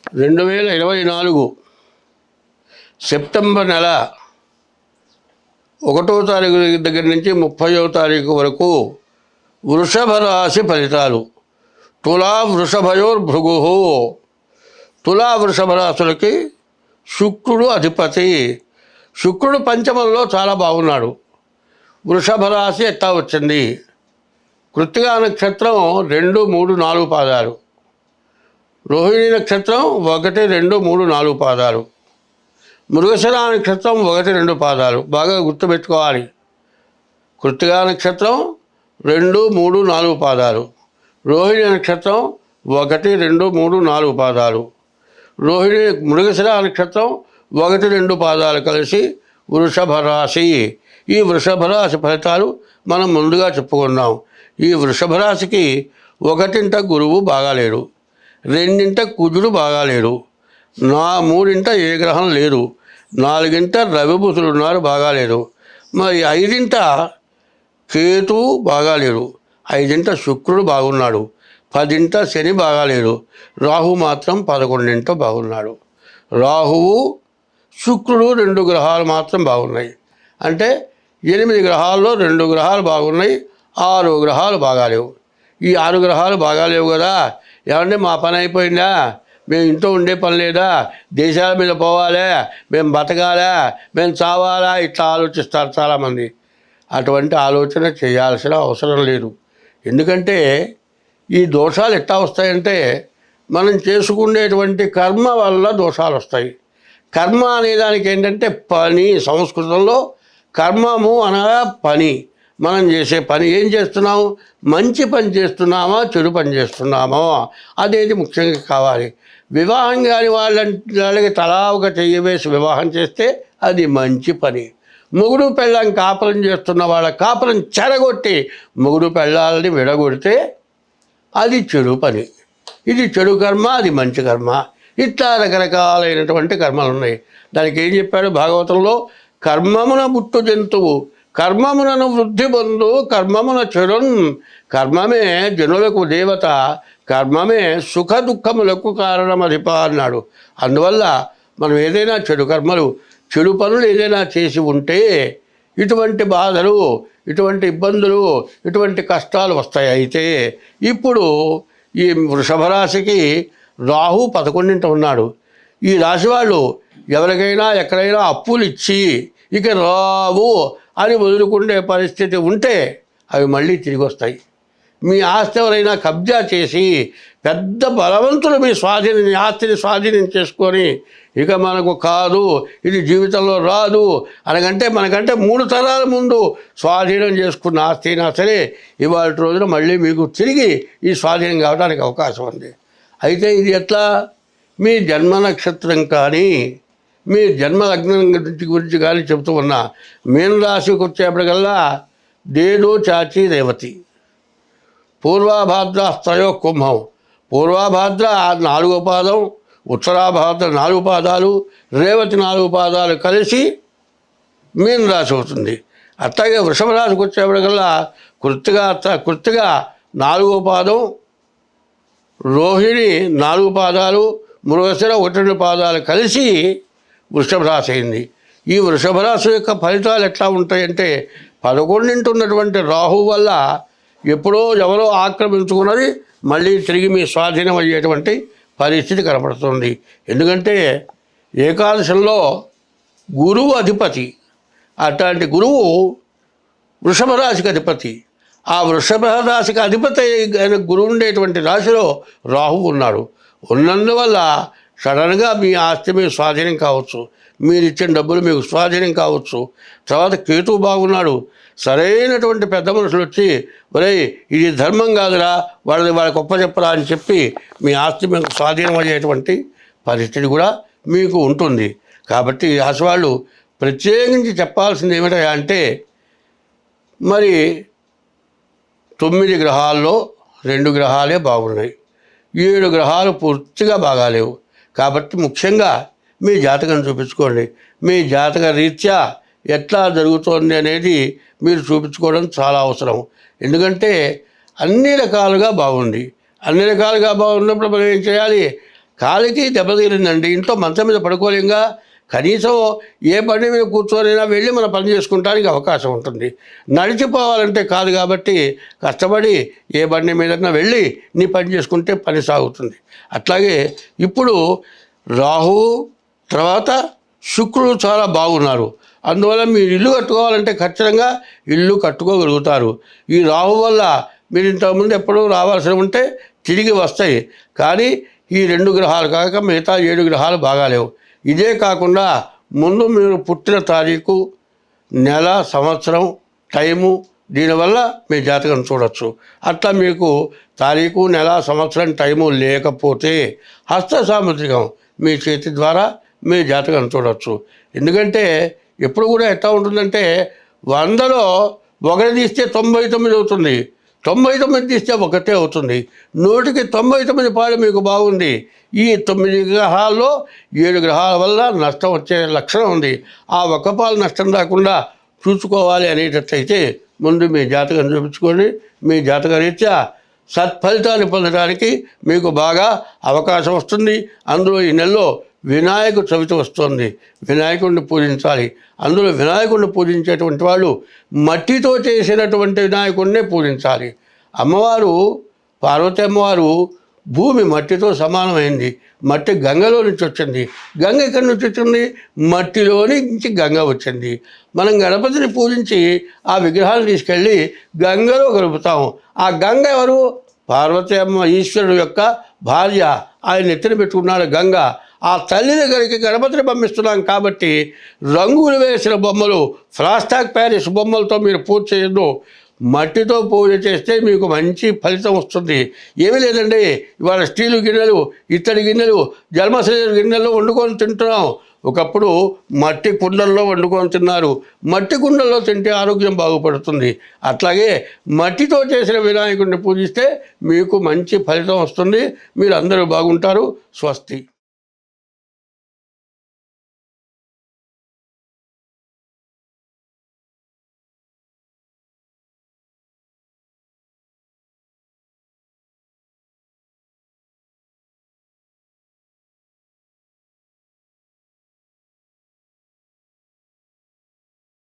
2024 September నెల 1వ తారీఖు దగ్గర నుంచి 30వ తారీఖు వరకు వృషభ రాశి ఫలితాలు. తులా వృషభయోర్భృగు. తులా వృషభ రాశులకి శుక్రుడు అధిపతి. శుక్రుడు పంచమంలో చాలా బాగున్నాడు. వృషభ రాశి ఎట్లా వచ్చింది? కృత్తికా నక్షత్రం 2, 3, 4 పాదాలు, రోహిణి నక్షత్రం 1, 2, 3, 4 పాదాలు, మృగశిర నక్షత్రం 1, 2 పాదాలు. బాగా గుర్తుపెట్టుకోవాలి. కృత్తికా నక్షత్రం 2, 3, 4 పాదాలు, రోహిణి నక్షత్రం 1, 2, 3, 4 పాదాలు, మృగశిర నక్షత్రం 1, 2 పాదాలు కలిసి వృషభ రాశి. ఈ వృషభ రాశి ఫలితాలు మనం ముందుగా చెప్పుకున్నాం. ఈ వృషభ రాశికి 1ంట గురువు బాగాలేడు, 2ంట కుజుడు బాగాలేడు, 3ంట ఏ గ్రహం లేదు, 4ంట రవి బుధులు ఉన్నారు బాగాలేరు, మరి 5ంట కేతువు బాగాలేడు, 5ంట శుక్రుడు బాగున్నాడు, 10ంట శని బాగాలేడు, రాహు మాత్రం 11ంట బాగున్నాడు. రాహువు శుక్రుడు 2 గ్రహాలు మాత్రం బాగున్నాయి. అంటే 8 గ్రహాల్లో 2 గ్రహాలు బాగున్నాయి, 6 గ్రహాలు బాగాలేవు. ఈ 6 గ్రహాలు బాగాలేవు కదా, ఏమంటే మా పని అయిపోయిందా, మేము ఇంట్లో ఉండే పని లేదా, దేశాల మీద పోవాలా, మేము బతకాలా, మేము చావాలా, ఇట్లా ఆలోచిస్తారు చాలామంది. అటువంటి ఆలోచన చేయాల్సిన అవసరం లేదు. ఎందుకంటే ఈ దోషాలు ఎట్లా వస్తాయంటే మనం చేసుకునేటువంటి కర్మ వల్ల దోషాలు వస్తాయి. కర్మ అనేదానికి ఏంటంటే పని. సంస్కృతంలో కర్మము అనగా పని. మనం చేసే పని ఏం చేస్తున్నాము? మంచి పని చేస్తున్నామా, చెడు పని చేస్తున్నామా అనేది ముఖ్యంగా కావాలి. వివాహం కాని వాళ్ళకి తలా ఒక చెయ్యి వేసి వివాహం చేస్తే అది మంచి పని. మొగుడు పెళ్ళాం కాపురం చేస్తున్న వాళ్ళ కాపురం చెడగొట్టి మొగుడు పెళ్ళాలని విడగొడితే అది చెడు పని. ఇది చెడు కర్మ, అది మంచి కర్మ. ఇట్లా రకరకాలైనటువంటి కర్మలు ఉన్నాయి. దానికి ఏం చెప్పాడు భాగవతంలో? కర్మమున పుట్టు జంతువు కర్మమునను వృద్ధి పొందు కర్మమున చెడున్. కర్మమే జనులకు దేవత, కర్మమే సుఖ దుఃఖములకు కారణమధిప అన్నాడు. అందువల్ల మనం ఏదైనా చెడు కర్మలు, చెడు పనులు ఏదైనా చేసి ఉంటే ఇటువంటి బాధలు, ఇటువంటి ఇబ్బందులు, ఇటువంటి కష్టాలు వస్తాయి. అయితే ఇప్పుడు ఈ వృషభ రాశికి రాహు 11ంట ఉన్నాడు. ఈ రాశి వాళ్ళు ఎవరికైనా ఎక్కడైనా అప్పులు ఇచ్చి ఇక రావు అని వదులుకునే పరిస్థితి ఉంటే అవి మళ్ళీ తిరిగి వస్తాయి. మీ ఆస్తి ఎవరైనా కబ్జా చేసి పెద్ద బలవంతులు మీ ఆస్తిని స్వాధీనం చేసుకొని ఇక మనకు కాదు, ఇది జీవితంలో రాదు అనకంటే మనకంటే 3 తరాల ముందు స్వాధీనం చేసుకున్న ఆస్తి అయినా సరే ఇవాళ రోజున మళ్ళీ మీకు తిరిగి ఈ స్వాధీనం కావడానికి అవకాశం ఉంది. అయితే ఇది ఎట్లా? మీ జన్మ నక్షత్రం కానీ, మీ జన్మ లగ్నం గురించి కానీ చెబుతూ ఉన్నా. మీన రాశికి వచ్చేప్పటికల్లా దేదో చాచి రేవతి, పూర్వాభాద్ర త్రయో కుంభం. పూర్వాభాద్ర 4వ పాదం, ఉత్తరాభాద్ర 4 పాదాలు, రేవతి 4 పాదాలు కలిసి మీన రాశి అవుతుంది. అట్లాగే వృషభ రాశికి వచ్చేప్పటికల్లా కృత్తిగా 4వ పాదం, రోహిణి 4 పాదాలు, మృగశిర 1, 2 పాదాలు కలిసి వృషభ రాశి అయింది. ఈ వృషభ రాశి యొక్క ఫలితాలు ఎట్లా ఉంటాయంటే 11ంట ఉన్నటువంటి రాహు వల్ల ఎప్పుడో ఎవరో ఆక్రమించుకున్నది మళ్ళీ తిరిగి మీ స్వాధీనం అయ్యేటువంటి పరిస్థితి కనపడుతుంది. ఎందుకంటే ఏకాదశంలో గురువు అధిపతి. అట్లాంటి గురువు వృషభ రాశికి అధిపతి. ఆ వృషభ రాశికి అధిపతి అయిన గురువు ఉండేటువంటి రాశిలో రాహు ఉన్నాడు. ఉన్నందువల్ల సడన్గా మీ ఆస్తి మీకు స్వాధీనం కావచ్చు, మీరు ఇచ్చిన డబ్బులు మీకు స్వాధీనం కావచ్చు. తర్వాత కేతువు బాగున్నాడు. సరైనటువంటి పెద్ద మనుషులు వచ్చి ఒరేయ్ ఇది ధర్మం కాదురా, వాళ్ళ గొప్ప చెప్పరా అని చెప్పి మీ ఆస్తి మీకు స్వాధీనం అయ్యేటువంటి పరిస్థితి కూడా మీకు ఉంటుంది. కాబట్టి ఈ రాశి వాళ్ళు ప్రత్యేకించి చెప్పాల్సింది ఏమిటా అంటే, మరి 9 గ్రహాల్లో 2 గ్రహాలే బాగున్నాయి, 7 గ్రహాలు పూర్తిగా బాగాలేవు. కాబట్టి ముఖ్యంగా మీ జాతకం చూపించుకోండి. మీ జాతక రీత్యా ఎట్లా జరుగుతోంది అనేది మీరు చూపించుకోవడం చాలా అవసరం. ఎందుకంటే అన్ని రకాలుగా బాగుంది. అన్ని రకాలుగా బాగున్నప్పుడు మనం ఏం చేయాలి? కాలికి దెబ్బ తగిలిందండి, ఇంట్లో మంచం మీద పడుకోలేంగా, కనీసం ఏ బండి మీద కూర్చొనైనా వెళ్ళి మనం పని చేసుకుంటానికి అవకాశం ఉంటుంది. నడిచిపోవాలంటే కాదు కాబట్టి కష్టపడి ఏ బండి మీదన్నా వెళ్ళి నీ పని చేసుకుంటే పని సాగుతుంది. అట్లాగే ఇప్పుడు రాహువు తర్వాత శుక్రుడు చాలా బాగున్నారు. అందువల్ల మీరు ఇల్లు కట్టుకోవాలంటే ఖచ్చితంగా ఇల్లు కట్టుకోగలుగుతారు. ఈ రాహు వల్ల మీరు ఇంతకుముందు ఎప్పుడూ రావాల్సి ఉంటే తిరిగి వస్తాయి. కానీ ఈ 2 గ్రహాలు కాక మిగతా 7 గ్రహాలు బాగాలేవు. ఇదే కాకుండా ముందు మీరు పుట్టిన తారీఖు, నెల, సంవత్సరం, టైము, దీనివల్ల మీ జాతకం చూడవచ్చు. అట్లా మీకు తారీఖు, నెల, సంవత్సరం, టైము లేకపోతే హస్త సాముద్రికం మీ చేతి ద్వారా మీ జాతకం చూడవచ్చు. ఎందుకంటే ఎప్పుడు కూడా ఎట్లా ఉంటుందంటే 100లో 1 తీస్తే 99 అవుతుంది, 99 తీస్తే 1 అవుతుంది. 100కి 99 పాలు మీకు బాగుంది. ఈ 9 గ్రహాల్లో 7 గ్రహాల వల్ల నష్టం వచ్చే లక్షణం ఉంది. ఆ 1 పాలు నష్టం రాకుండా చూసుకోవాలి అనేటట్లయితే ముందు మీ జాతకం చూపించుకొని మీ జాతక రీత్యా సత్ఫలితాన్ని పొందడానికి మీకు బాగా అవకాశం వస్తుంది. అందులో ఈ నెలలో వినాయక చవితి వస్తుంది, వినాయకుడిని పూజించాలి. అందులో వినాయకుడిని పూజించేటువంటి వాళ్ళు మట్టితో చేసినటువంటి వినాయకుడినే పూజించాలి. అమ్మవారు పార్వతి అమ్మవారు భూమి మట్టితో సమానమైంది. మట్టి గంగలో నుంచి వచ్చింది. గంగ ఎక్కడి నుంచి వచ్చింది? మట్టిలోని నుంచి గంగ వచ్చింది. మనం గణపతిని పూజించి ఆ విగ్రహాన్ని తీసుకెళ్ళి గంగలో కలుపుతాము. ఆ గంగ ఎవరు? పార్వతి అమ్మ ఈశ్వరుడు యొక్క భార్య. ఆయన నెత్తిన పెట్టుకున్నాడు గంగ. ఆ తల్లి దగ్గరికి గణపతిని పంపిస్తున్నాం కాబట్టి రంగులు వేసిన బొమ్మలు, ఫ్లాస్టాక్ ప్యారిస్ బొమ్మలతో మీరు పూజ చేయొద్దు. మట్టితో పూజ చేస్తే మీకు మంచి ఫలితం వస్తుంది. ఏమీ లేదండి, ఇవాళ స్టీలు గిన్నెలు, ఇత్తడి గిన్నెలు, జన్మశరీర గిన్నెల్లో వండుకొని తింటున్నాం. ఒకప్పుడు మట్టి కుండల్లో వండుకొని తిన్నారు. మట్టి కుండల్లో తింటే ఆరోగ్యం బాగుపడుతుంది. అట్లాగే మట్టితో చేసిన వినాయకుడిని పూజిస్తే మీకు మంచి ఫలితం వస్తుంది. మీరు అందరూ బాగుంటారు. స్వస్తి.